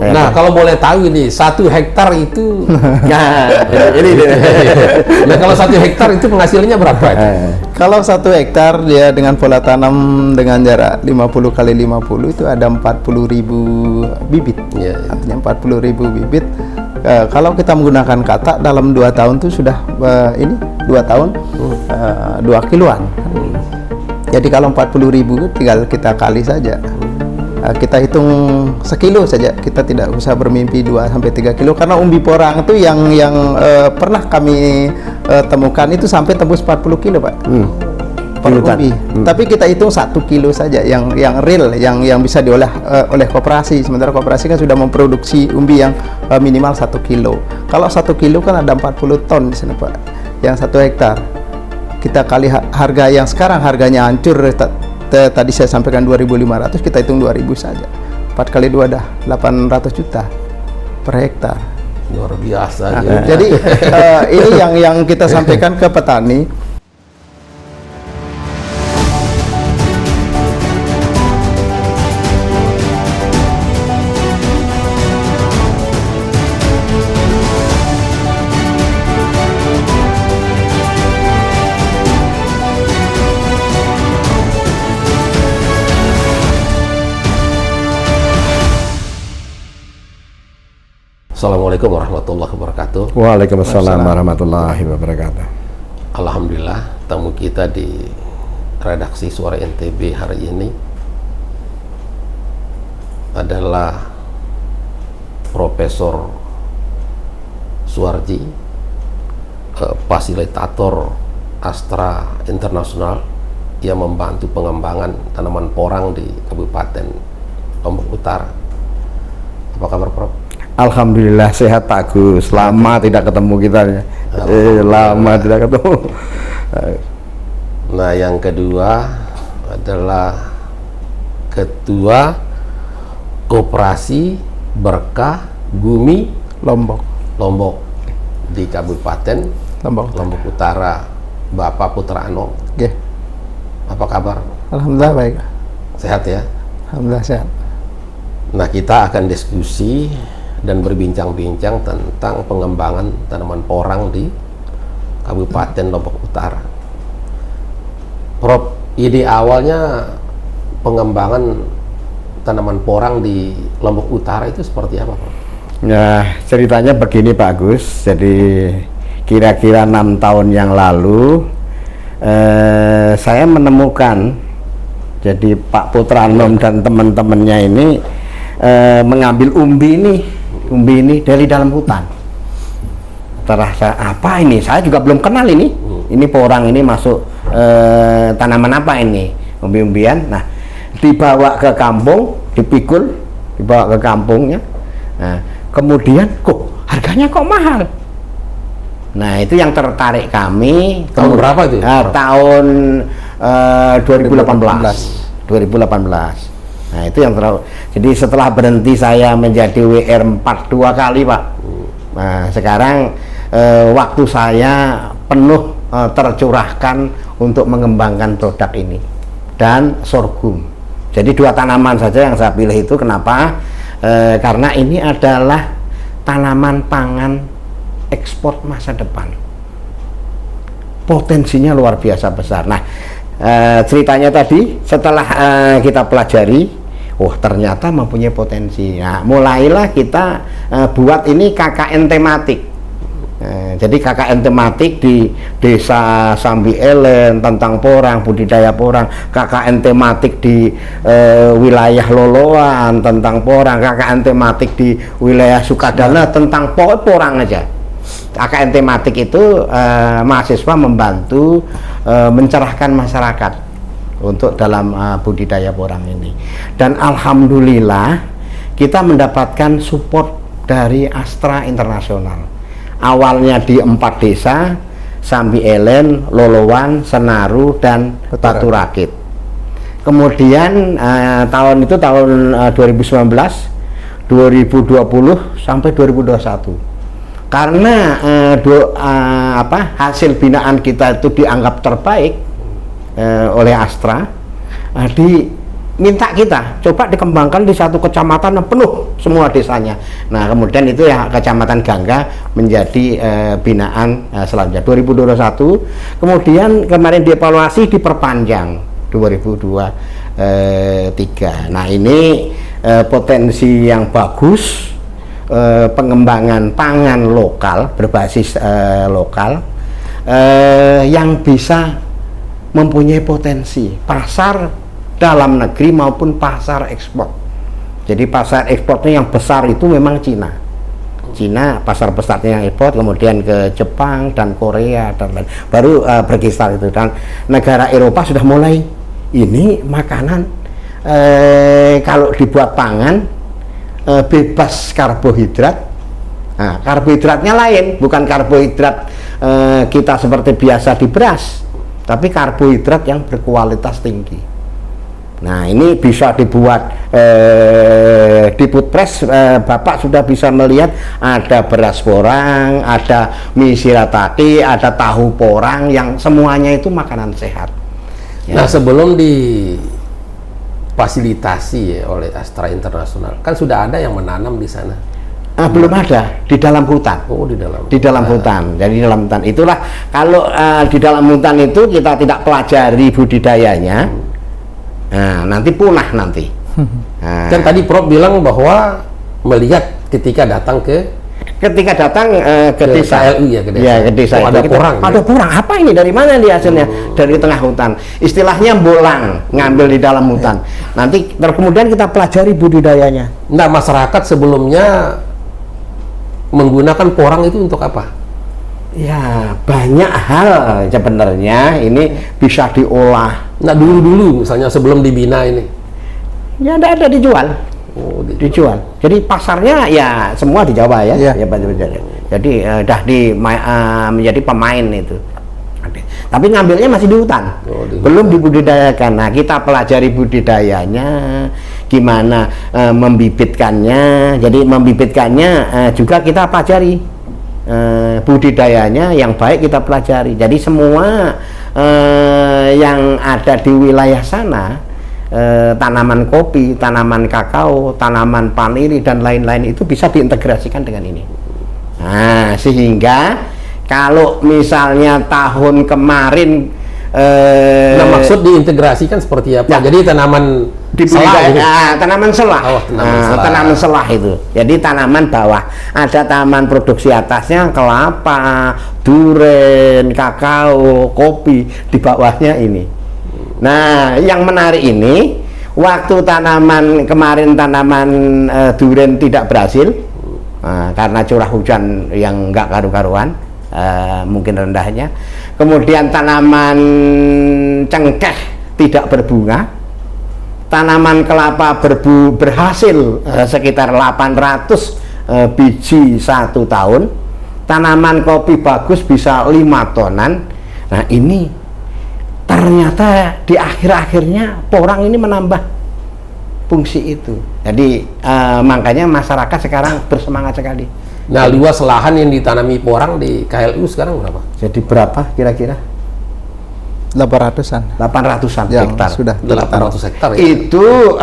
Nah, kalau boleh tahu ini 1 hektar itu, Nah, ini ya kalau 1 hektar itu penghasilannya berapa? Kalau 1 hektar dia dengan pola tanam dengan jarak 50 kali 50 itu ada 40.000 bibit. Ya, ya. Artinya 40.000 bibit. Kalau kita menggunakan katak dalam 2 tahun itu sudah ini 2 tahun 2 kiloan. Jadi kalau 40.000 tinggal kita kali saja. Kita hitung sekilo saja, kita tidak usah bermimpi 2-3 kilo karena umbi porang itu yang pernah kami temukan itu sampai tembus 40 kilo Pak per umbi. Tapi kita hitung 1 kilo saja yang real, yang bisa diolah oleh koperasi. Sementara koperasi kan sudah memproduksi umbi yang minimal 1 kilo. Kalau 1 kilo kan ada 40 ton di sana Pak, yang 1 hektar. Kita kali harga yang sekarang harganya hancur. Tadi saya sampaikan 2.500, kita hitung 2.000 saja. 4 kali 2 dah 800 juta per hektar. Luar biasa. Nah, jadi ini yang kita sampaikan ke petani. Assalamualaikum warahmatullahi wabarakatuh. Waalaikumsalam warahmatullahi wabarakatuh. Alhamdulillah, tamu kita di redaksi Suara NTB hari ini adalah Profesor Suwarji, fasilitator Astra Internasional yang membantu pengembangan tanaman porang di Kabupaten Lombok Utara. Apa kabar, Prof? Alhamdulillah sehat Pak Gus. Lama tidak ketemu kita ya. Lama tidak ketemu. Nah, yang kedua adalah Ketua Koperasi Berkah Bumi Lombok di Kabupaten Lombok Utara, Bapak Putra Anom. Okay. Apa kabar? Alhamdulillah baik. Sehat ya? Alhamdulillah sehat. Nah, kita akan diskusi dan berbincang-bincang tentang pengembangan tanaman porang di Kabupaten Lombok Utara. Prof, ide awalnya pengembangan tanaman porang di Lombok Utara itu seperti apa, Prof? Nah, ceritanya begini Pak Gus. Jadi kira-kira 6 tahun yang lalu saya menemukan, jadi Pak Putra Anom dan teman-temannya ini mengambil umbi ini dari dalam hutan. Terasa apa ini? Saya juga belum kenal ini. Ini porang ini masuk tanaman apa ini? Umbi-umbian. Nah, dibawa ke kampung, dipikul, dibawa ke kampungnya. Nah, kemudian kok harganya kok mahal? Nah, itu yang tertarik kami. Tahun berapa itu? Tahun 2018. 2018. Nah, itu yang terlalu. Jadi setelah berhenti saya menjadi WR 42 kali Pak. Nah, sekarang waktu saya penuh tercurahkan untuk mengembangkan produk ini dan sorghum. Jadi 2 tanaman saja yang saya pilih itu. Kenapa? Karena ini adalah tanaman pangan ekspor masa depan. Potensinya luar biasa besar. Nah, ceritanya tadi setelah kita pelajari, ternyata mempunyai potensi. Nah, mulailah kita buat ini KKN tematik. Jadi KKN tematik di Desa Sambi Elen tentang porang, budidaya porang, KKN tematik di wilayah Loloan tentang porang, KKN tematik di wilayah Sukadana tentang porang aja. KKN tematik itu mahasiswa membantu mencerahkan masyarakat untuk dalam budidaya porang ini. Dan alhamdulillah kita mendapatkan support dari Astra Internasional. Awalnya di 4 desa, Sambi Elen, Lolowan, Senaru, dan Batu Rakit. Kemudian tahun 2019 2020 sampai 2021. Karena hasil binaan kita itu dianggap terbaik oleh Astra, diminta kita coba dikembangkan di satu kecamatan penuh semua desanya. Nah, kemudian itu ya Kecamatan Gangga menjadi binaan selanjutnya 2021. Kemudian kemarin dievaluasi diperpanjang 2023. Nah, ini potensi yang bagus, pengembangan pangan lokal berbasis lokal yang bisa mempunyai potensi pasar dalam negeri maupun pasar ekspor. Jadi pasar ekspornya yang besar itu memang Cina. Cina pasar besarnya yang ekspor, kemudian ke Jepang dan Korea dan lain, baru berkisar itu. Dan negara Eropa sudah mulai ini makanan kalau dibuat pangan bebas karbohidrat. Nah, karbohidratnya lain, bukan karbohidrat kita seperti biasa di beras, tapi karbohidrat yang berkualitas tinggi. Nah, ini bisa dibuat di food press. Bapak sudah bisa melihat ada beras porang, ada mie shirataki, ada tahu porang, yang semuanya itu makanan sehat. Ya. Nah, sebelum difasilitasi oleh Astra Internasional, kan sudah ada yang menanam di sana. Belum ada, di dalam hutan. Oh, di dalam hutan. Jadi di dalam hutan itulah, kalau di dalam hutan itu kita tidak pelajari budidayanya, nanti punah nanti. Kan tadi Prof bilang bahwa melihat ketika datang ke desa KLU ya, ke desa. Ya, ke desa. Oh, ada porang. Ada porang. Apa ini? Dari mana dia hasilnya? Dari tengah hutan. Istilahnya bolang, ngambil di dalam hutan. Nanti kemudian kita pelajari budidayanya. Nah, masyarakat sebelumnya menggunakan porang itu untuk apa? Ya, banyak hal sebenarnya ini bisa diolah. Nah, dulu misalnya sebelum dibina ini. Ya, ada dijual. Oh, dijual. Jadi pasarnya ya semua di Jawa ya. Ya. Jadi menjadi pemain itu. Tapi ngambilnya masih di hutan. Belum dibudidayakan. Nah, kita pelajari budidayanya, gimana membibitkannya. Jadi membibitkannya juga kita pelajari. Budidayanya yang baik kita pelajari. Jadi semua yang ada di wilayah sana, tanaman kopi, tanaman kakao, tanaman vanili dan lain-lain itu bisa diintegrasikan dengan ini. Nah, sehingga kalau misalnya tahun kemarin nah, maksud diintegrasikan seperti apa? Ya, jadi tanaman selah gitu? Tanaman selah. Oh, tanaman selah itu. Jadi tanaman bawah. Ada tanaman produksi atasnya kelapa, duren, kakao, kopi, di bawahnya ini. Nah, yang menarik ini, waktu tanaman duren tidak berhasil karena curah hujan yang nggak karu-karuan, mungkin rendahnya. Kemudian tanaman cengkeh tidak berbunga, tanaman kelapa berhasil sekitar 800 biji 1 tahun, tanaman kopi bagus bisa 5 tonan. Nah, ini ternyata di akhir-akhirnya porang ini menambah fungsi itu. Jadi makanya masyarakat sekarang bersemangat sekali. Nah, luas lahan yang ditanami porang di KLU sekarang berapa? Jadi berapa kira-kira? 800-an ya, hektar. Sudah 800 hektar ya? Itu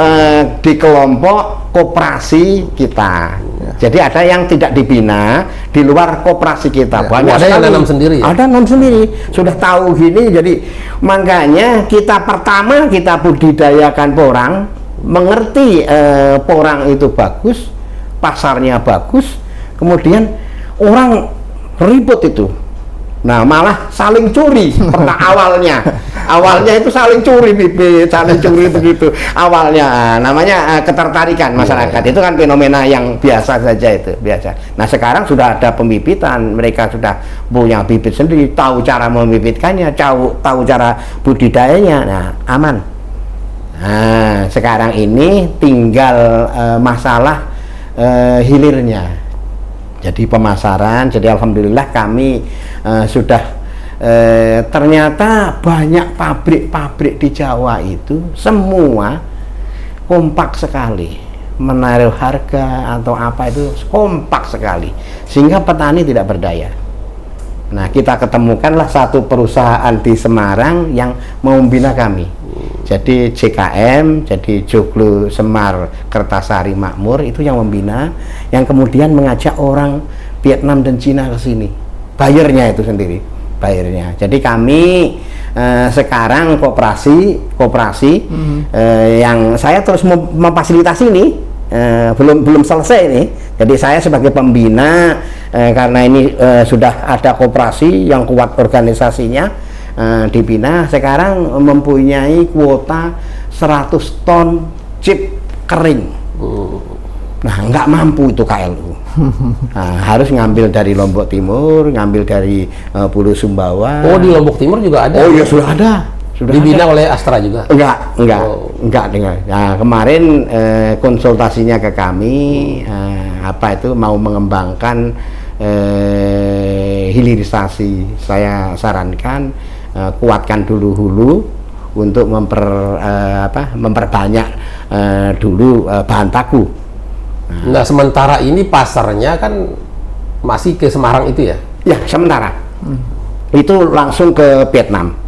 di kelompok koperasi kita. Ya. Jadi ada yang tidak dibina di luar koperasi kita. Ya. Banyak ada yang nanam sendiri ya? Ada nanam sendiri. Sudah tahu gini, jadi makanya kita pertama kita budidayakan porang, mengerti porang itu bagus, pasarnya bagus, kemudian orang ribut itu. Nah, malah saling curi. Awalnya itu saling curi bibit, saling curi begitu. Awalnya namanya ketertarikan masyarakat. Itu kan fenomena yang biasa saja itu, biasa. Nah, sekarang sudah ada pembibitan, mereka sudah punya bibit sendiri, tahu cara membibitkannya, tahu cara budidayanya. Nah, aman. Nah, sekarang ini tinggal masalah hilirnya. Jadi pemasaran, jadi alhamdulillah kami sudah ternyata banyak pabrik-pabrik di Jawa itu semua kompak sekali menaruh harga atau apa itu kompak sekali, sehingga petani tidak berdaya. Nah, kita ketemukanlah satu perusahaan di Semarang yang mau membina kami. Jadi JKM, jadi Joglo Semar Kertasari Makmur itu yang membina, yang kemudian mengajak orang Vietnam dan Cina ke sini. Bayarnya itu sendiri, bayarnya. Jadi kami sekarang koperasi yang saya terus memfasilitasi ini. Belum selesai ini. Jadi saya sebagai pembina karena ini sudah ada koperasi yang kuat organisasinya dibina, sekarang mempunyai kuota 100 ton chip kering. Nah, nggak mampu itu KLU. Nah, harus ngambil dari Lombok Timur, ngambil dari Pulau Sumbawa. Oh, di Lombok Timur juga ada? Oh iya, sudah ada. Sudah dibina ada. oleh Astra juga? Enggak dengar. Nah, kemarin konsultasinya ke kami, apa itu mau mengembangkan hilirisasi. Saya sarankan kuatkan dulu hulu untuk memperbanyak dulu bahan baku. Nah, sementara ini pasarnya kan masih ke Semarang itu ya? Ya, sementara. Itu langsung ke Vietnam,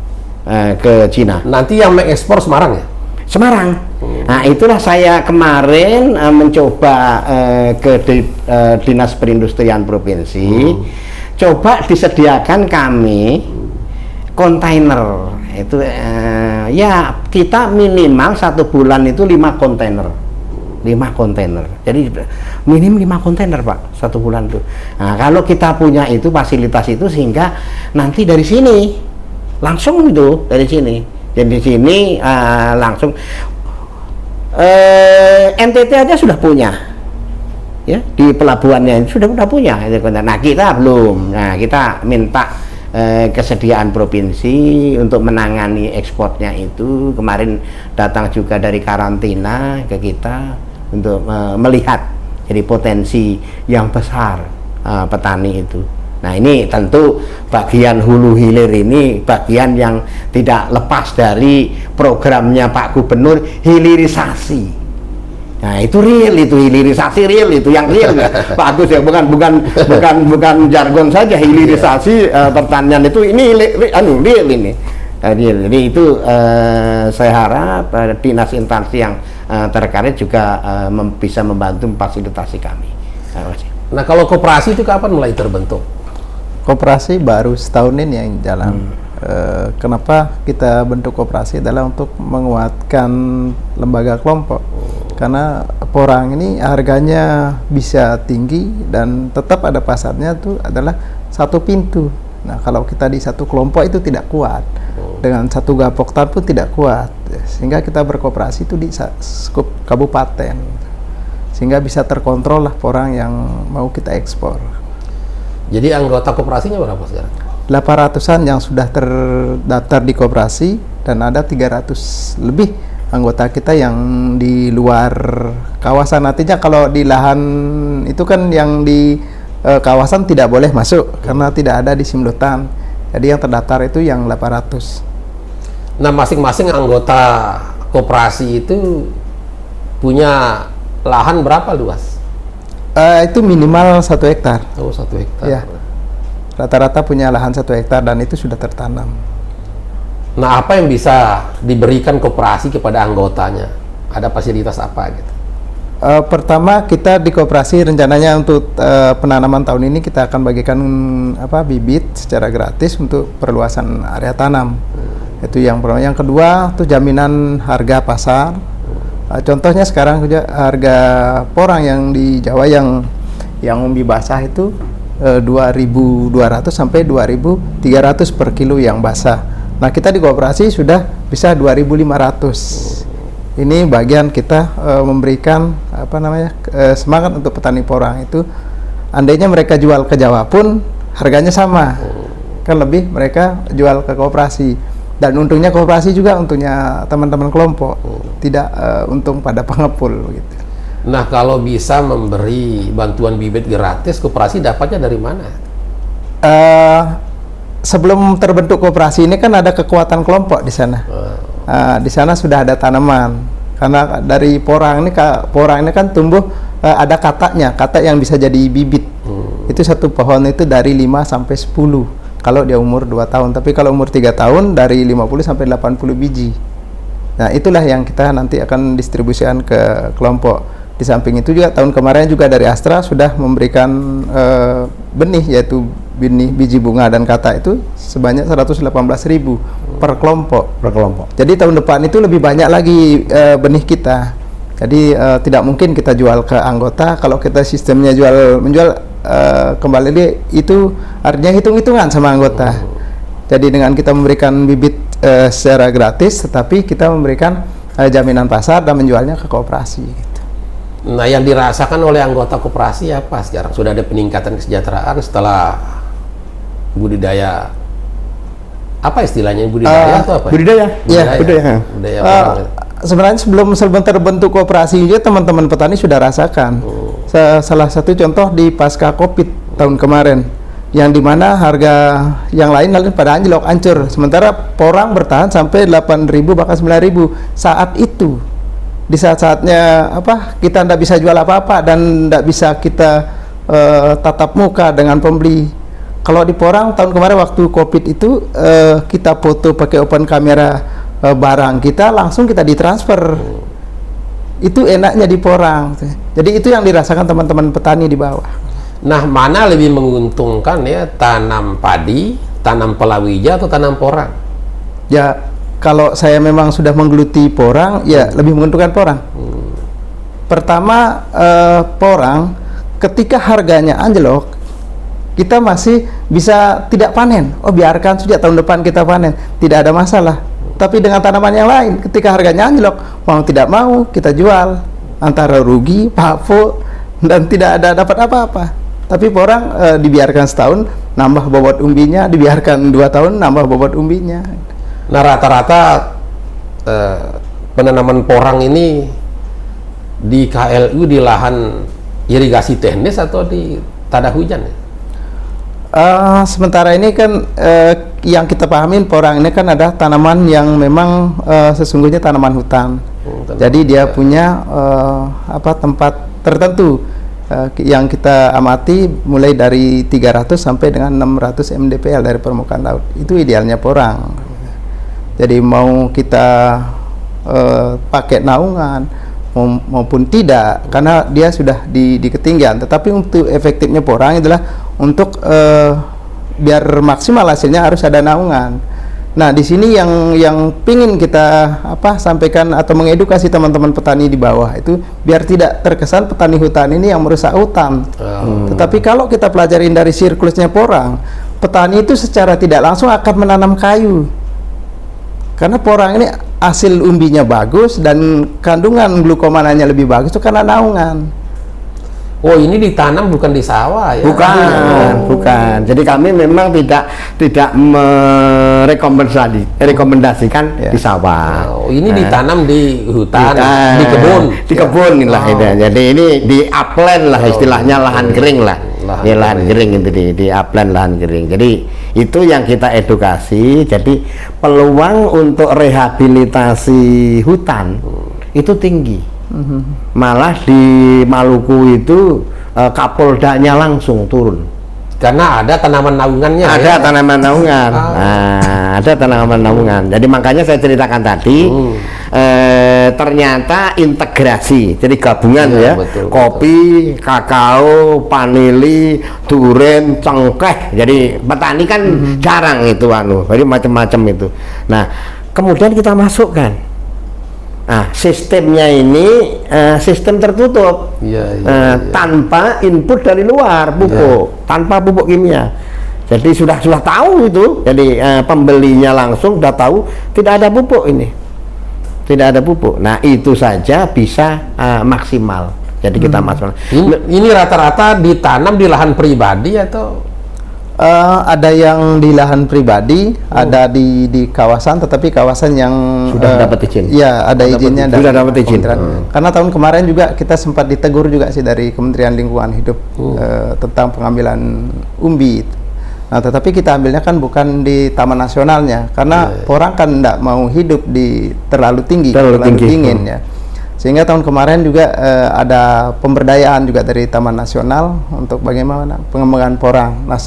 ke Cina. Nanti yang mengekspor Semarang ya? Semarang. Nah, itulah saya kemarin mencoba ke Dinas Perindustrian Provinsi, coba disediakan kami kontainer. Itu ya kita minimal 1 bulan itu 5 kontainer. 5 kontainer. Jadi minim 5 kontainer, Pak, 1 bulan tuh. Nah, kalau kita punya itu fasilitas itu, sehingga nanti dari sini langsung itu dari sini. Jadi di sini langsung NTT aja sudah punya. Ya, di pelabuhannya sudah punya. Nah, kita belum. Nah, kita minta kesediaan provinsi untuk menangani ekspornya itu. Kemarin datang juga dari karantina ke kita untuk melihat jadi potensi yang besar petani itu. Nah, ini tentu bagian hulu hilir ini bagian yang tidak lepas dari programnya Pak Gubernur, hilirisasi. Nah, itu real, itu hilirisasi real, itu yang real Pak Agus ya, bukan jargon saja. Hilirisasi pertanian itu ini real ini. Jadi itu saya harap dinas instansi yang terkait juga bisa membantu memfasilitasi kami. Nah, kalau koperasi itu kapan mulai terbentuk? Koperasi baru setahun ini yang jalan. Kenapa kita bentuk koperasi adalah untuk menguatkan lembaga kelompok. Karena porang ini harganya bisa tinggi dan tetap ada pasarnya, itu adalah satu pintu. Nah, kalau kita di satu kelompok itu tidak kuat, dengan satu gapoktan pun tidak kuat, sehingga kita berkooperasi itu di skup kabupaten, sehingga bisa terkontrol lah porang yang mau kita ekspor. Jadi anggota koperasinya berapa sekarang? 800-an yang sudah terdaftar di koperasi, dan ada 300 lebih anggota kita yang di luar kawasan. Artinya kalau di lahan itu kan yang di kawasan tidak boleh masuk karena tidak ada di Simlutan. Jadi yang terdaftar itu yang 800. Nah, masing-masing anggota koperasi itu punya lahan berapa luas? Itu minimal 1 hektar. Oh, 1 hektar. Ya. Rata-rata punya lahan 1 hektar dan itu sudah tertanam. Nah, apa yang bisa diberikan koperasi kepada anggotanya? Ada fasilitas apa gitu? Pertama, kita di koperasi rencananya untuk penanaman tahun ini kita akan bagikan bibit secara gratis untuk perluasan area tanam. Itu yang pertama. Yang kedua, itu jaminan harga pasar. Contohnya sekarang harga porang yang di Jawa yang umbi basah itu 2.200 sampai 2.300 per kilo yang basah. Nah, kita di koperasi sudah bisa 2.500. Ini bagian kita memberikan semangat untuk petani porang itu. Andainya mereka jual ke Jawa pun harganya sama, kan lebih mereka jual ke koperasi. Dan untungnya koperasi juga untungnya teman-teman kelompok, tidak untung pada pengepul gitu. Nah, kalau bisa memberi bantuan bibit gratis, koperasi dapatnya dari mana? Sebelum terbentuk koperasi ini kan ada kekuatan kelompok di sana. Di sana sudah ada tanaman. karena dari porang ini kan tumbuh ada kata yang bisa jadi bibit. Itu satu pohon itu dari 5 sampai 10 kalau dia umur 2 tahun, tapi kalau umur 3 tahun dari 50 sampai 80 biji. Nah, itulah yang kita nanti akan distribusikan ke kelompok. Di samping itu juga tahun kemarin juga dari Astra sudah memberikan benih, yaitu biji bunga dan kata itu sebanyak 118.000 per kelompok. Jadi tahun depan itu lebih banyak lagi benih kita. Jadi tidak mungkin kita jual ke anggota. Kalau kita sistemnya menjual kembali itu artinya hitung-hitungan sama anggota. Jadi dengan kita memberikan bibit secara gratis, tetapi kita memberikan jaminan pasar dan menjualnya ke koperasi gitu. Nah, yang dirasakan oleh anggota koperasi apa sekarang? Sudah ada peningkatan kesejahteraan setelah budidaya, apa istilahnya, budidaya atau apa? Budidaya. Sebenarnya sebelum terbentuk koperasi juga teman-teman petani sudah rasakan. Salah satu contoh di pasca Covid tahun kemarin, yang dimana harga yang lain pada anjlok, hancur, sementara porang bertahan sampai 8.000 bahkan 9.000 saat itu. Di saat-saatnya kita tidak bisa jual apa-apa dan tidak bisa kita tatap muka dengan pembeli. Kalau di porang tahun kemarin waktu Covid itu kita foto pakai open kamera barang kita, langsung kita ditransfer. Itu enaknya di porang. Jadi itu yang dirasakan teman-teman petani di bawah. Nah, mana lebih menguntungkan ya, tanam padi, tanam palawija atau tanam porang? Ya, kalau saya memang sudah menggeluti porang, ya lebih menguntungkan porang. Pertama, porang ketika harganya anjlok, kita masih bisa tidak panen. Oh, biarkan sejak tahun depan kita panen, tidak ada masalah. Tapi dengan tanaman yang lain, ketika harganya anjlok, mau tidak mau kita jual, antara rugi, pafo, dan tidak ada dapat apa-apa. Tapi porang dibiarkan setahun, nambah bobot umbinya, dibiarkan 2 tahun, nambah bobot umbinya. Nah, rata-rata penanaman porang ini di KLU di lahan irigasi teknis atau di tada hujan? Sementara ini kan yang kita pahamin porang ini kan ada tanaman yang memang sesungguhnya tanaman hutan. Jadi dia punya tempat tertentu yang kita amati mulai dari 300 sampai dengan 600 mdpl dari permukaan laut. Itu idealnya porang. Jadi mau kita pakai naungan maupun tidak, karena dia sudah di ketinggian. Tetapi untuk efektifnya porang adalah untuk biar maksimal hasilnya harus ada naungan. Nah, di sini yang pingin kita sampaikan atau mengedukasi teman-teman petani di bawah itu biar tidak terkesan petani hutan ini yang merusak hutan. Tetapi kalau kita pelajarin dari siklusnya porang, petani itu secara tidak langsung akan menanam kayu. Karena porang ini hasil umbinya bagus dan kandungan glukomananya lebih bagus itu karena naungan. Oh, ini ditanam bukan di sawah ya? Bukan. Jadi kami memang tidak merekomendasikan di sawah. Oh, ini ditanam di hutan, di kebun. Lah itu. Jadi ini di upland lah istilahnya, lahan kering lah. Lahan kering itu di upland, lahan kering. Jadi itu yang kita edukasi. Jadi peluang untuk rehabilitasi hutan itu tinggi. Malah di Maluku itu Kapoldanya langsung turun karena ada tanaman naungannya. Tanaman naungan. Ada tanaman naungan. Jadi makanya saya ceritakan tadi ternyata integrasi, jadi gabungan betul, kopi, kakao, vanili, duren, cengkeh. Jadi petani kan jarang itu jadi macam-macam itu. Nah, kemudian kita masukkan. Nah, sistemnya ini sistem tertutup, tanpa input dari luar, tanpa pupuk kimia. Jadi sudah tahu itu. Jadi pembelinya langsung sudah tahu tidak ada pupuk ini, tidak ada pupuk. Nah, itu saja bisa maksimal. Jadi kita maksimal. Ini rata-rata ditanam di lahan pribadi atau? Ada yang di lahan pribadi, ada di kawasan, tetapi kawasan yang sudah dapat izin. Ya, ada izinnya. Sudah dapat izin. Karena tahun kemarin juga kita sempat ditegur juga sih dari Kementerian Lingkungan Hidup tentang pengambilan umbi. Nah, tetapi kita ambilnya kan bukan di taman nasionalnya, karena orang kan tidak mau hidup di terlalu tinggi, terlalu dingin ya. Sehingga tahun kemarin juga ada pemberdayaan juga dari Taman Nasional untuk bagaimana pengembangan porang. Nah,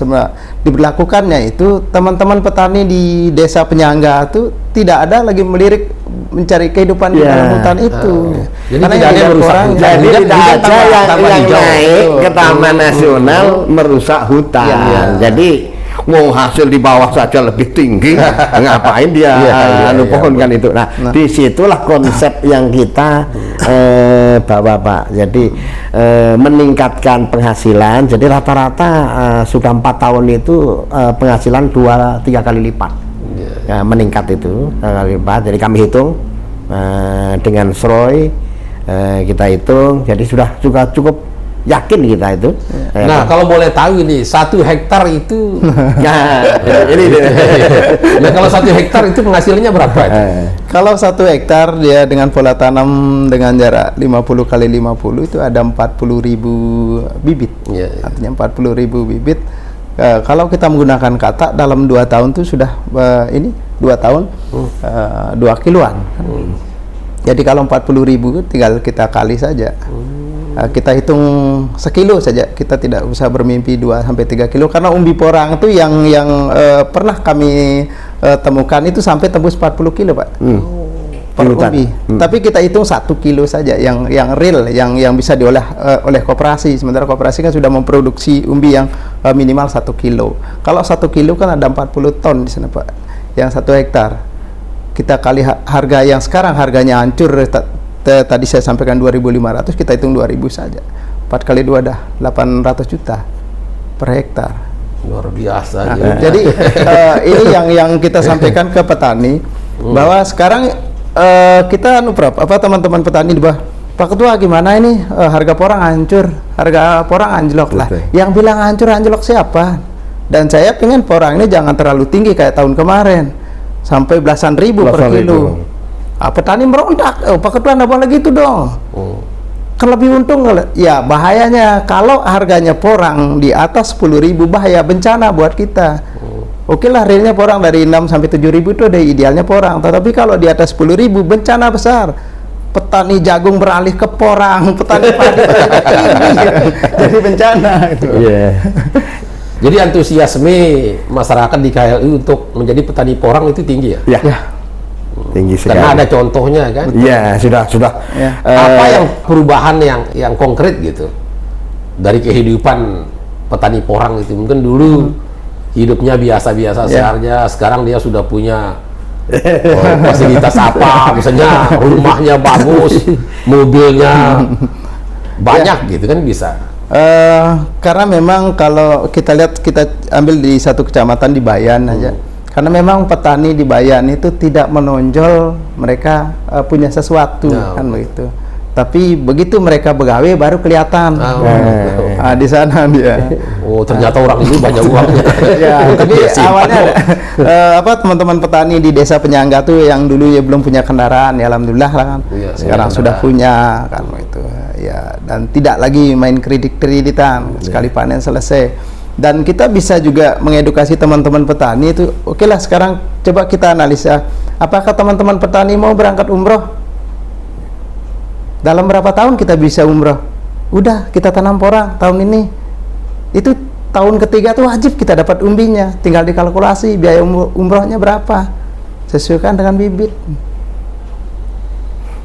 diberlakukannya itu teman-teman petani di desa penyangga itu tidak ada lagi melirik mencari kehidupan di dalam hutan itu. Jadi Karena tidak ada yang merusak porang, hutan. Jadi Hujan- tidak hujan ada tambah- yang tambah hijau. naik ke Betul. Taman Nasional merusak hutan. Iya. Jadi mau hasil di bawah saja lebih tinggi, ngapain dia pohonkan itu. Nah, disitulah konsep yang kita bawa, Pak. Jadi meningkatkan penghasilan. Jadi rata-rata sudah 4 tahun itu penghasilan 2-3 kali lipat. Ya, meningkat itu kali lipat. Jadi kami hitung dengan SROI, kita hitung. Jadi sudah juga cukup yakin kita itu. Nah, kalau boleh tahu ini 1 hektar itu, Nah, ini dia. nah kalau 1 hektar itu penghasilannya berapa? Itu? Kalau 1 hektar dia dengan pola tanam dengan jarak 50 kali 50 itu ada 40.000 bibit. Iya, iya. Artinya 40.000 bibit. Kalau kita menggunakan kata dalam 2 tahun itu sudah ini 2 tahun 2 kiloan. Jadi kalau 40.000 tinggal kita kali saja. Kita hitung sekilo saja, kita tidak usah bermimpi 2-3 kilo karena umbi porang itu yang pernah kami temukan itu sampai tembus 40 kilo, Pak. Per umbi. Tapi kita hitung 1 kilo saja yang real, yang bisa diolah oleh koperasi. Sementara koperasi kan sudah memproduksi umbi yang minimal 1 kilo. Kalau 1 kilo kan ada 40 ton di sana, Pak. Yang 1 hektar. Kita kali harga yang sekarang harganya hancur. Tadi saya sampaikan 2.500, kita hitung 2.000 saja. 4 kali 2 dah 800 juta per hektar. Luar biasa. Nah, ya. jadi ini yang kita sampaikan ke petani bahwa sekarang kita teman-teman petani di bawah, Pak Ketua gimana ini harga porang hancur, harga porang anjlok lah. Betul. Yang bilang hancur anjlok siapa? Dan saya pengen porang ini jangan terlalu tinggi kayak tahun kemarin sampai belasan ribu per kilo. Petani merontak, Pak Ketua nggak boleh gitu dong. Kan lebih untung. Ya bahayanya kalau harganya porang di atas 10.000 bahaya, bencana buat kita. Oke lah realnya porang dari 6 sampai 7.000 itu udah idealnya porang. Tetapi kalau di atas 10.000 bencana besar. Petani jagung beralih ke porang, petani padi jadi bencana itu. Jadi antusiasme masyarakat di KLI untuk menjadi petani porang itu tinggi ya? Ya. Tinggi sekali. Karena ada contohnya kan? Iya, sudah. Ya. Apa yang perubahan yang konkret gitu dari kehidupan petani porang itu? Mungkin dulu hidupnya biasa-biasa saja, sekarang dia sudah punya fasilitas apa, misalnya rumahnya bagus, mobilnya banyak gitu kan bisa. Karena memang kalau kita lihat, kita ambil di satu kecamatan di Bayan aja. Karena memang petani di Bayan itu tidak menonjol mereka punya sesuatu kan begitu. Tapi begitu mereka begawe baru kelihatan. Di sana dia. Oh, ternyata orang ini banyak uangnya. Ya, tapi awalnya teman-teman petani di desa penyangga tuh yang dulu ya belum punya kendaraan, ya alhamdulillah lah kan. Sekarang sudah punya kan itu. Ya, dan tidak lagi main kreditan sekali panen selesai. Dan kita bisa juga mengedukasi teman-teman petani itu. Oke lah, sekarang coba kita analisa, apakah teman-teman petani mau berangkat umroh? Dalam berapa tahun kita bisa umroh? Udah, kita tanam porang tahun ini. Itu tahun ketiga tuh wajib kita dapat umbinya. Tinggal dikalkulasi biaya umrohnya berapa. Sesuaikan dengan bibit.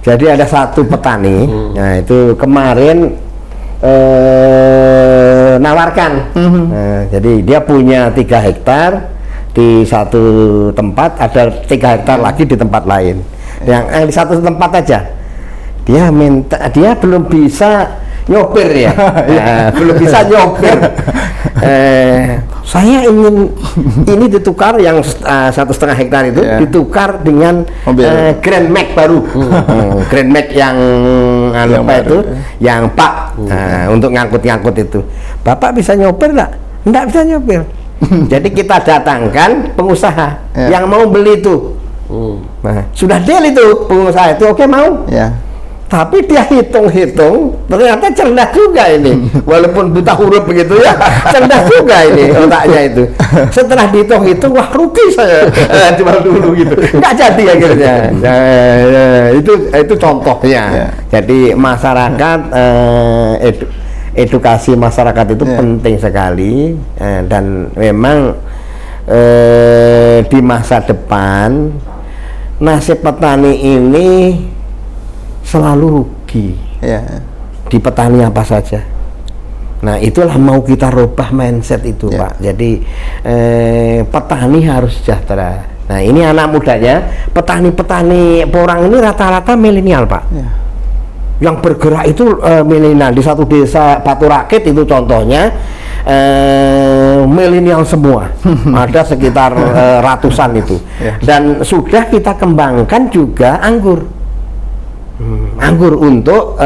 Jadi ada satu petani, nah itu kemarin nawarkan. Jadi dia punya 3 hektar di satu tempat, ada 3 hektar lagi di tempat lain. Yang di satu tempat aja dia minta, dia belum bisa nyopir ya. Belum bisa nyopir. Saya ingin ini ditukar yang 1,5 hektar itu ditukar dengan Grand Max baru. Grand Max yang apa itu yang Pak untuk ngangkut-ngangkut itu. Bapak bisa nyopir enggak? Enggak bisa nyopir. Jadi kita datangkan pengusaha yang mau beli itu. Nah, sudah deal itu pengusaha itu, oke mau. Tapi dia hitung-hitung, ternyata cerdas juga ini. Walaupun buta huruf begitu ya, cerdas juga ini otaknya itu. Setelah dihitung-hitung, wah rugi saya jual dulu gitu. Nggak jadi akhirnya. Itu contohnya. Jadi masyarakat, edukasi masyarakat itu penting sekali. Dan memang di masa depan, nasib petani ini selalu rugi di petani apa saja. Nah itulah mau kita rubah mindset itu Pak. Jadi petani harus sejahtera. Nah ini anak mudanya, petani-petani porang ini rata-rata milenial Pak. Yang bergerak itu milenial. Di satu desa Batu Rakit itu contohnya milenial semua. Ada sekitar ratusan itu. Dan sudah kita kembangkan juga anggur. Anggur untuk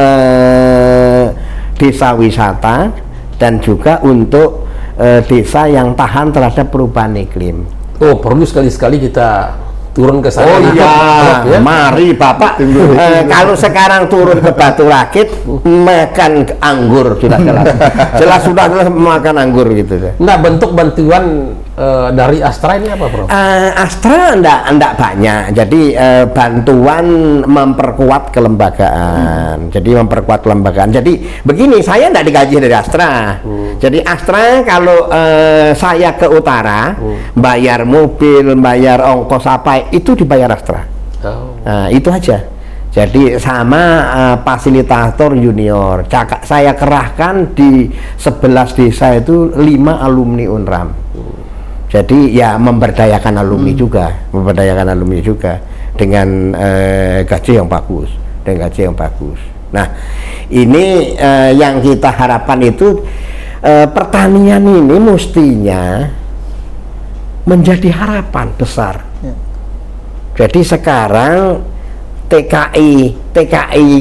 desa wisata dan juga untuk desa yang tahan terhadap perubahan iklim. Oh, perlu sekali-sekali kita turun ke sana. Oh iya, mari Bapak. Kalau sekarang turun ke Batu Rakit, makan anggur sudah jelas. Sudah makan anggur gitu. Nah, bentuk bantuan dari Astra ini apa, Prof? Astra enggak banyak. Jadi bantuan memperkuat kelembagaan. Jadi memperkuat kelembagaan. Jadi begini, saya enggak digaji dari Astra. Jadi Astra kalau saya ke utara, bayar mobil, bayar ongkos apa itu dibayar Astra. Nah, itu aja. Jadi sama fasilitator junior. Saya kerahkan di 11 desa itu 5 alumni UNRAM. Jadi ya memberdayakan alumni juga, dengan gaji yang bagus, Nah, ini yang kita harapkan itu pertanian ini mestinya menjadi harapan besar. Jadi sekarang TKI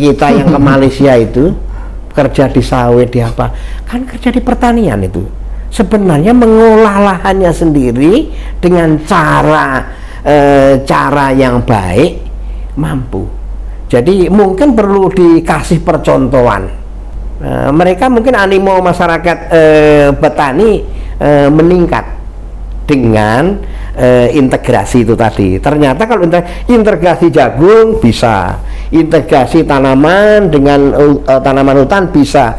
kita yang ke Malaysia itu kerja di sawit, di apa, kan kerja di pertanian itu. Sebenarnya mengolah lahannya sendiri dengan cara yang baik mampu. Jadi mungkin perlu dikasih percontohan. Mereka mungkin animo masyarakat petani meningkat dengan integrasi itu tadi. Ternyata kalau integrasi jagung bisa, integrasi tanaman dengan tanaman hutan bisa,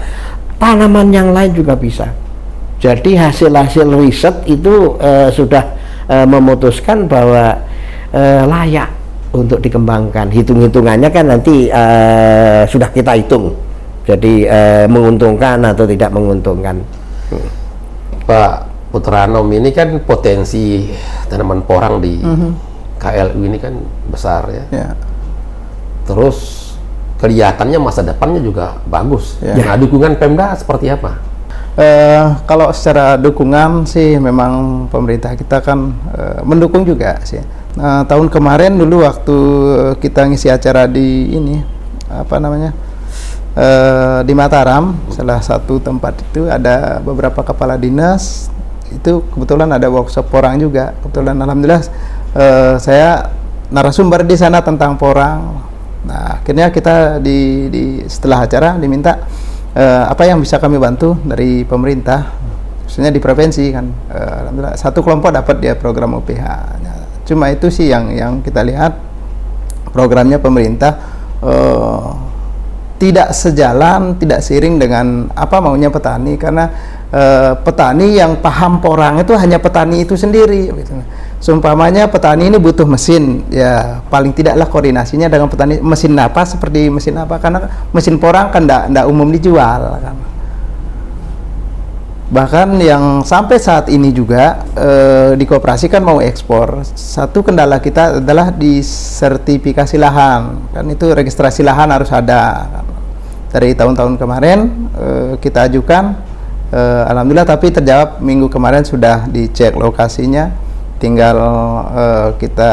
tanaman yang lain juga bisa. Jadi hasil-hasil riset itu sudah memutuskan bahwa layak untuk dikembangkan. Hitung-hitungannya kan nanti sudah kita hitung. Jadi menguntungkan atau tidak menguntungkan. Pak Putranom, ini kan potensi tanaman porang di KLU ini kan besar ya. Terus kelihatannya masa depannya juga bagus. Nah, dukungan Pemda seperti apa? Kalau secara dukungan sih memang pemerintah kita kan mendukung juga sih. Tahun kemarin dulu waktu kita ngisi acara di ini di Mataram, salah satu tempat itu ada beberapa kepala dinas, itu kebetulan ada workshop porang juga. Kebetulan alhamdulillah saya narasumber di sana tentang porang. Nah, akhirnya kita setelah acara diminta apa yang bisa kami bantu dari pemerintah, khususnya di provinsi kan. Alhamdulillah satu kelompok dapat dia program OPH. Cuma itu sih yang kita lihat programnya pemerintah tidak sejalan, tidak seiring dengan apa maunya petani, karena petani yang paham porang itu hanya petani itu sendiri gitu. Seumpamanya petani ini butuh mesin, ya paling tidaklah koordinasinya dengan petani, mesin apa seperti mesin apa, karena mesin porang kan tidak umum dijual kan. Bahkan yang sampai saat ini juga di koperasi kan mau ekspor, satu kendala kita adalah di sertifikasi lahan, kan itu registrasi lahan harus ada kan. Dari tahun-tahun kemarin kita ajukan, alhamdulillah tapi terjawab minggu kemarin, sudah dicek lokasinya, tinggal kita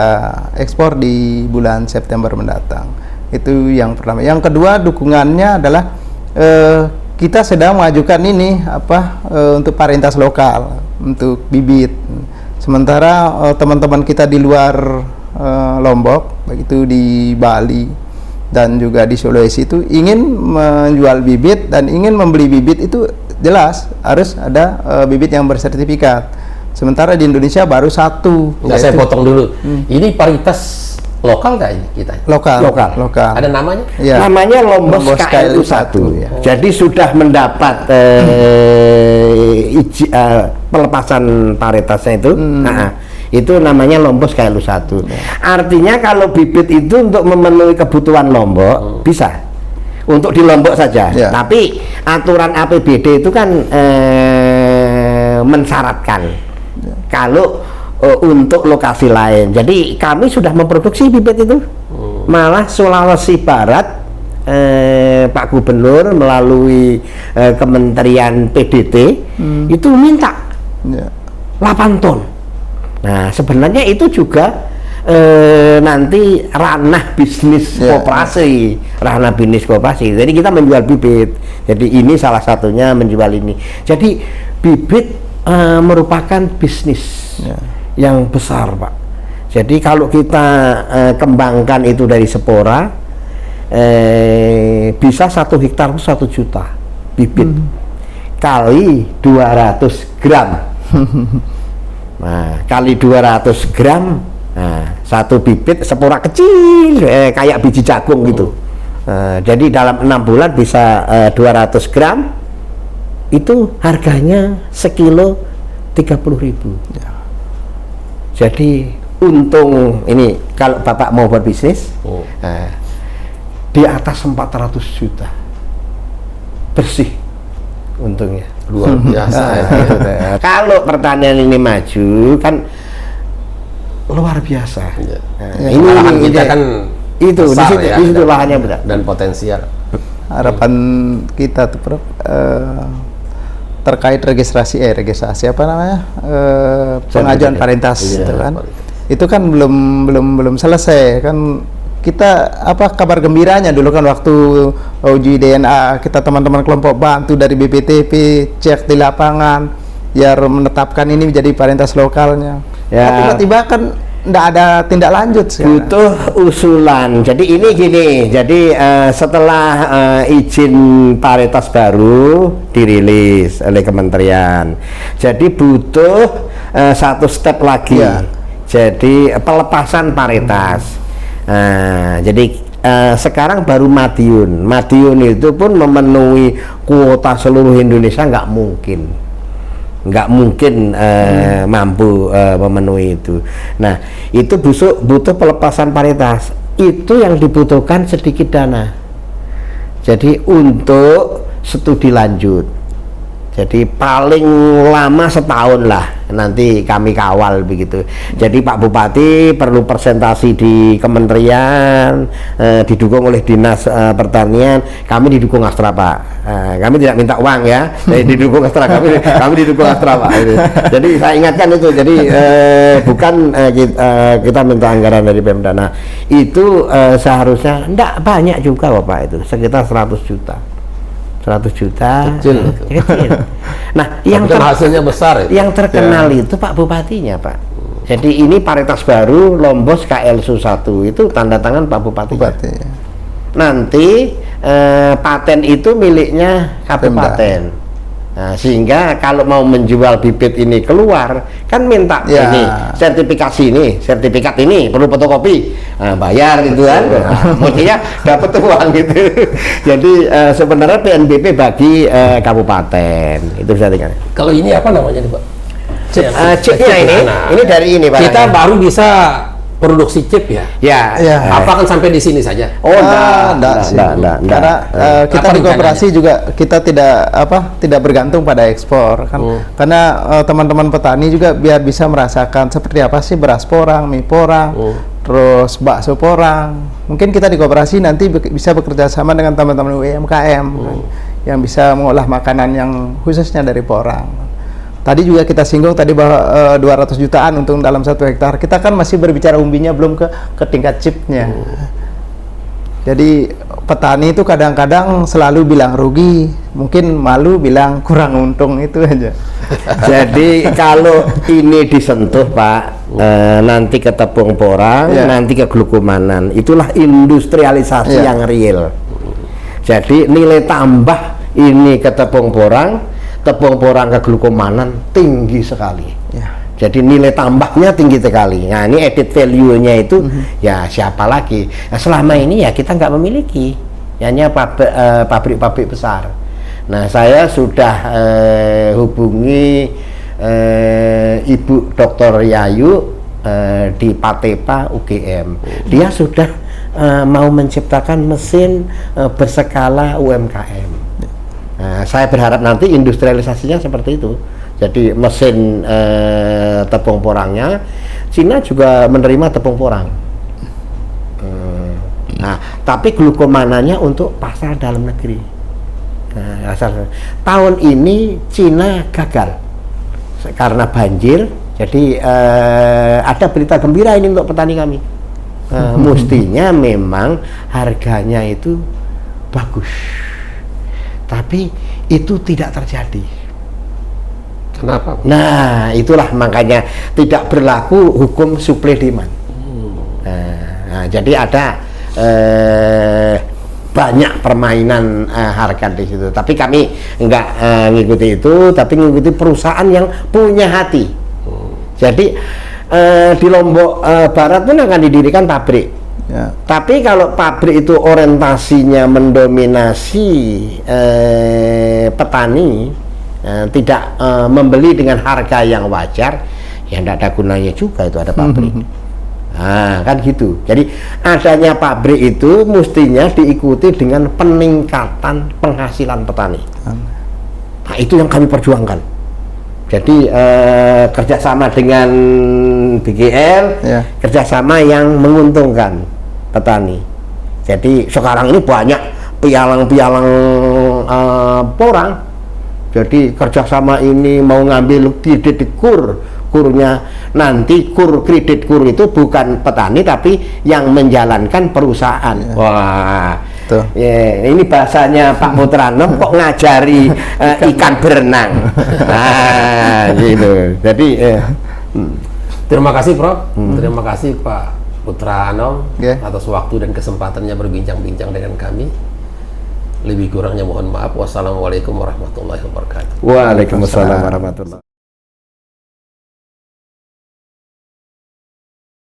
ekspor di bulan September mendatang. Itu yang pertama. Yang kedua, dukungannya adalah kita sedang mengajukan ini untuk paritas lokal, untuk bibit. Sementara teman-teman kita di luar Lombok, begitu di Bali, dan juga di Sulawesi itu ingin menjual bibit dan ingin membeli bibit itu jelas harus ada bibit yang bersertifikat. Sementara di Indonesia baru satu. Nggak, saya potong dulu. Ini varietas lokal nggak ini kita? Lokal. Ada namanya? Ya. Namanya Lombos KLU 1. Ya. Jadi sudah mendapat pelepasan varietasnya itu. Itu namanya Lombos KLU 1. Artinya kalau bibit itu untuk memenuhi kebutuhan Lombok bisa untuk di Lombok saja. Ya. Tapi aturan APBD itu kan mensyaratkan kalau untuk lokasi lain. Jadi kami sudah memproduksi bibit itu. Malah Sulawesi Barat Pak Gubernur melalui Kementerian PDT itu minta 8 ton. Nah, sebenarnya itu juga nanti ranah bisnis koperasi, ranah bisnis koperasi. Jadi kita menjual bibit. Jadi ini salah satunya menjual ini. Jadi bibit merupakan bisnis yang besar, Pak. Jadi kalau kita kembangkan itu dari spora, bisa 1 hektar 1 juta bibit kali 200 gram. Nah, kali 200 gram, nah, 1 bibit spora kecil kayak biji jagung gitu. Jadi dalam 6 bulan bisa 200 gram, itu harganya sekilo 30.000. Jadi untung ini kalau Bapak mau berbisnis di atas 400 juta bersih untungnya. Luar biasa. Kalau pertanian ini maju kan luar biasa. Ini lahan kita kan itu besar di situ lahannya besar dan potensial. Harapan kita tuh Prof, terkait registrasi apa namanya, pengajuan varietas itu kan, itu kan belum selesai kan. Kita kabar gembiranya dulu kan waktu uji DNA kita teman-teman kelompok bantu dari BPTP cek di lapangan biar menetapkan ini menjadi varietas lokalnya. Tiba-tiba kan tidak ada tindak lanjut sekarang. Butuh usulan. Jadi ini gini, jadi setelah izin varietas baru dirilis oleh kementerian, jadi butuh 1 step lagi. Jadi pelepasan varietas. Jadi sekarang baru Madiun itu pun memenuhi kuota seluruh Indonesia nggak mungkin mampu memenuhi itu. Nah, itu butuh pelepasan varietas. Itu yang dibutuhkan sedikit dana. Jadi untuk studi lanjut. Jadi paling lama setahun lah nanti kami kawal begitu. Jadi Pak Bupati perlu presentasi di kementerian, didukung oleh Dinas Pertanian, kami didukung Astra Pak. Kami tidak minta uang ya, jadi didukung Astra, kami didukung Astra Pak. Jadi saya ingatkan itu, jadi bukan kita minta anggaran dari Pemda. Nah, itu seharusnya enggak banyak juga Bapak, itu sekitar 100 juta. 100 juta kecil. Nah, yang hasilnya besar itu. Yang terkenal itu Pak Bupatinya, Pak. Jadi ini varietas baru Lombos KLU 1 itu tanda tangan Pak Bupati. Nanti paten itu miliknya kabupaten. Nah, sehingga kalau mau menjual bibit ini keluar kan minta ini sertifikat ini perlu fotokopi, bayar gitu kan, mestinya dapat uang gitu. Jadi sebenarnya PNBP bagi kabupaten itu bisa tinggal. Kalau ini apa namanya nih Pak? Chipnya ini dari ini Pak. Kita baru bisa produksi chip ya? Apa kan sampai di sini saja? Enggak. Karena kita di koperasi juga kita tidak bergantung pada ekspor kan. Karena teman-teman petani juga biar bisa merasakan seperti apa sih beras porang, mie porang, terus bakso porang. Mungkin kita di koperasi nanti bisa bekerja sama dengan teman-teman UMKM yang bisa mengolah makanan yang khususnya dari porang. Tadi juga kita singgung tadi bahwa 200 jutaan untuk dalam 1 hektar. Kita kan masih berbicara umbinya, belum ke tingkat chipnya. Jadi petani itu kadang-kadang selalu bilang rugi, mungkin malu bilang kurang untung, itu aja. Jadi kalau ini disentuh Pak, nanti ke tepung porang, nanti ke glukomanan, itulah industrialisasi yang real. Jadi nilai tambah ini ke tepung porang ke glukomanan tinggi sekali. Jadi nilai tambahnya tinggi sekali. Nah ini added value-nya itu ya siapa lagi? Nah, selama ini ya kita nggak memiliki, hanya pabrik-pabrik besar. Nah saya sudah hubungi Ibu Dr. Yayu di Patepa UGM. Dia sudah mau menciptakan mesin berskala UMKM. Nah, saya berharap nanti industrialisasinya seperti itu. Jadi mesin tepung porangnya, Cina juga menerima tepung porang. Nah, tapi glukomananya untuk pasar dalam negeri. Nah, tahun ini Cina gagal karena banjir. Jadi ada berita gembira ini untuk petani kami. Mestinya memang harganya itu bagus, tapi itu tidak terjadi. Kenapa? Nah, itulah makanya tidak berlaku hukum supply demand. Nah, jadi ada banyak permainan harga di situ. Tapi kami enggak ngikuti itu, tapi ngikuti perusahaan yang punya hati. Jadi di Lombok Barat pun akan didirikan pabrik. Tapi kalau pabrik itu orientasinya mendominasi petani, tidak membeli dengan harga yang wajar, ya tidak ada gunanya juga itu ada pabrik. Nah, kan gitu. Jadi adanya pabrik itu mestinya diikuti dengan peningkatan penghasilan petani. Nah, itu yang kami perjuangkan. Jadi kerjasama dengan BGL, kerjasama yang menguntungkan petani. Jadi sekarang ini banyak pialang-pialang porang. Jadi kerjasama ini mau ngambil kredit kurnya, nanti kredit kur itu bukan petani tapi yang menjalankan perusahaan. Wah, ya, ini bahasanya Pak Putranom kok ngajari ikan berenang. Nah, gitu. Jadi terima kasih Prof. Terima kasih Pak Putranom atas waktu dan kesempatannya berbincang-bincang dengan kami. Lebih kurangnya mohon maaf. Wassalamualaikum warahmatullahi wabarakatuh. Waalaikumsalam warahmatullahi wabarakatuh.